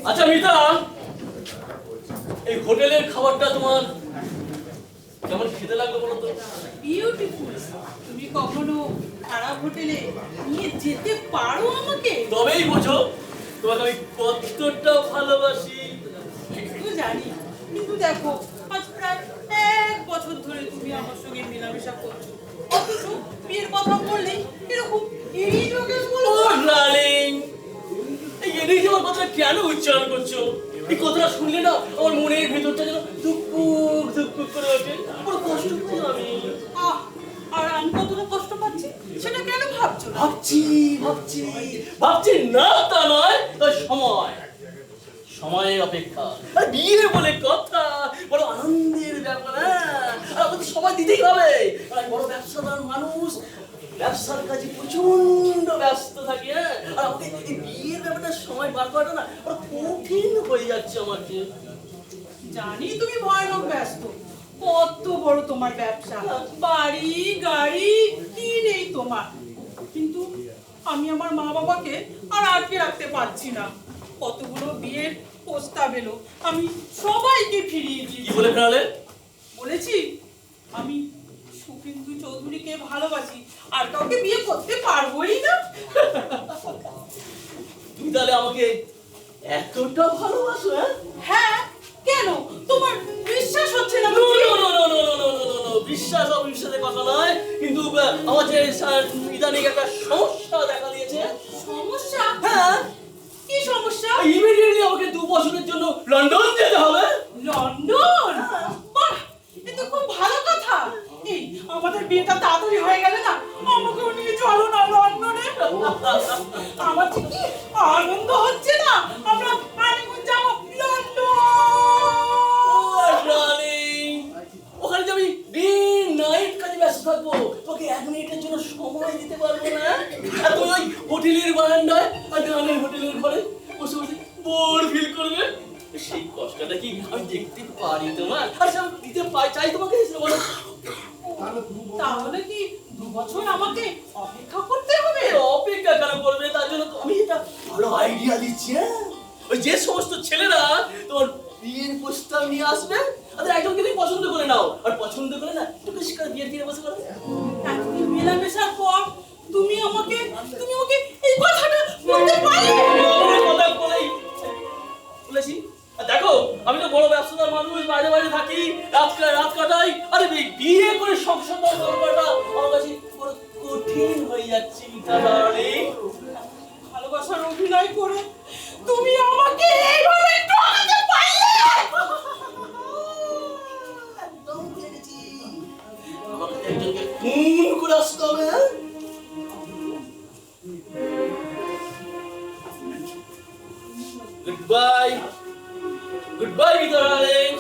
আচ্ছা মিতা, এই হোটেলের খাবারটা তোমার কেমন খেতে লাগলো বলো তো? বিউটিফুল। তুমি কখনো খারাপ হোটেলে নিয়ে যেতে পারো আমাকে? তবেই বোঝো তোমাকে আমি কতটা ভালোবাসি। একটু জানি, কিন্তু দেখো আজ প্রায় 1 বছর ধরে তুমি আমার সঙ্গে মেলামেশা করছো, অথচ বিয়ের কথা বললে এরকম এড়িয়ে যোগে বলো। ও ডার্লিং, এই এদিকে আমার কথাটা কেন উচ্চারণ করছো? এই কথাটা শুনলে না আমার মনের ভেতরটা যেন ধুকপুক ধুকপুক করে ওঠে। বড় কষ্ট পাই আমি। আহ, আর আমি কতটা কষ্ট পাচ্ছি সেটা কেন ভাবছো না? ভাবছি ভাবছি ভাবছি না তা নয়, তাই সময়ের অপেক্ষা। আর বিয়ে বলে কথা বড় আনন্দের ব্যাপার। আর আমাদের সময় দিতেই হবে। আর আমি বড় ব্যবসাদার মানুষ, ব্যবসার কাজে প্রচন্ড ব্যস্ত থাকি। আর আমাকে এই বিয়ের ব্যাপারটা সময় বার করাটা না বড় কঠিন হয়ে যাচ্ছে আমার যে। জানি তুমি ভয়ানক ব্যস্ত, কত বড় তোমার ব্যবসা, বাড়ি গাড়ি কি নেই তোমার, কিন্তু আমি আমার মা বাবাকে আর আটকে রাখতে পারছি না। কতগুলো বিয়ের প্রস্তাব এলো, আমি সবাইকে ফিরিয়ে কি দিয়েছি। বলে ফেরালে? বলেছি আমি সুখেন্দু চৌধুরীকে ভালোবাসি, আর কাউকে বিয়ে করতে পারবোই না। তুমি তাহলে আমাকে এতটা ভালোবাসো? হ্যাঁ, কেন তোমার বিশ্বাস হচ্ছে না? No, no, no, no, no, no, no, no, no, no. বিশ্বাস অবিশ্বাসের কথা নয়, কিন্তু আমার যে ইদানিং একটা সমস্যা দেখা দিয়েছে। সমস্যা? হ্যাঁ, কি সমস্যা? ইমিডিয়েটলি আমাকে 2 বছরের জন্য লন্ডন যেতে হবে। লন্ডন? বাহ, এ তো খুব ভালো কথা। এই আমাদের বিয়েটা তাড়াতাড়ি হয়ে গেলে না আমাকেও নিয়ে চলো না লন্ডনে। আমার যে কি আনন্দ হচ্ছে না, আমরা হানিমুন যাব লন্ডন। ডার্লিং, ওখানে যে আমি দিন নাইট কাজে ব্যস্ত থাকবো, তোকে 1 মিনিটের জন্য সময় দিতে পারবো না। আর তুই ওই হোটেলের বারান্দায় আর গানের হোটেলের ঘরে বসে বসে বোর ফিল করবে। সেই কষ্টটা কি আমি দেখতে পারি তোমার? আচ্ছা আমি দিতে চাই তোমাকে, বলো। তাহলে কি 2 বছর আমাকে অপেক্ষা করতে হবে? অপেক্ষা কেন করবে? তার জন্য তো আমি একটা ভালো আইডিয়া দিচ্ছি। ওই যে সমস্ত ছেলেরা তোমার বিয়ের প্রস্তাব নিয়ে আসবে, তাদের একজনকে তুমি পছন্দ করে নাও, আর পছন্দ করে না একটু বেশি করে বিয়ের দিনে বসে করো। এতদিন মেলামেশার পর তুমি আমাকে এই কথাটা বলতে পারলে? কথা বলেই বলেছি। আর দেখো আমি তো বড় ব্যবসাদার মানুষ, বাইরে বাইরে থাকি, রাত কাটাই। আরে বিয়ে করে সংসার করাটা আমার কাছে বড় কঠিন হয়ে যাচ্ছে। ভালোবাসার অভিনয় করে তুমি আমাকে এইভাবে ঠকাতে পারলে? একদম পেরেছি। আমাকে একজনকে খুন করে আসতে হবে। Goodbye, Mr. Alex.